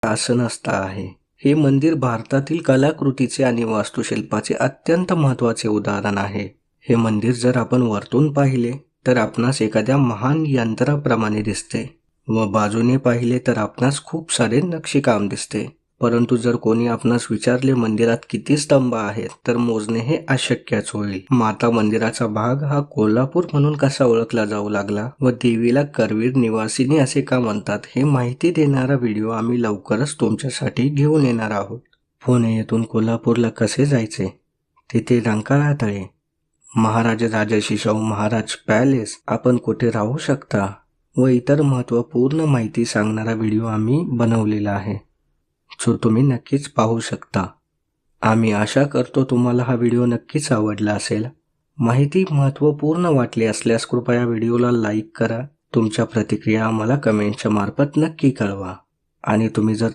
आसनस्था आहे. हे मंदिर भारतातील कलाकृतीचे आणि वास्तुशिल्पाचे अत्यंत महत्त्वाचे उदाहरण आहे. हे मंदिर जर आपण वरतून पाहिले तर आपणास एखाद्या महान यंत्राप्रमाणे दिसते व बाजूने पाहिले तर आपणास खूप सारे नक्षीकाम दिसते. परंतु जर कोणी आपणास विचारले मंदिरात किती स्तंभ आहेत तर मोजणे हे अशक्यच होईल. माता मंदिराचा भाग हा कोल्हापूर म्हणून कसा ओळखला जाऊ लागला व देवीला करवीर निवासिनी असे का म्हणतात हे माहिती देणारा व्हिडिओ आम्ही लवकरच तुमच्यासाठी घेऊन येणार आहोत. पुणे येथून कोल्हापूरला कसे जायचे, तिथे रंकाळा तळे, महाराज राजर्षी शाहू महाराज पॅलेस, आपण कुठे राहू शकता व इतर महत्त्वपूर्ण माहिती सांगणारा व्हिडिओ आम्ही बनवलेला आहे, जो तुम्ही नक्कीच पाहू शकता. आम्ही आशा करतो तुम्हाला हा व्हिडिओ नक्कीच आवडला असेल. माहिती महत्त्वपूर्ण वाटली असल्यास कृपया व्हिडिओला लाईक करा. तुमच्या प्रतिक्रिया आम्हाला कमेंटच्या मार्फत नक्की कळवा. आणि तुम्ही जर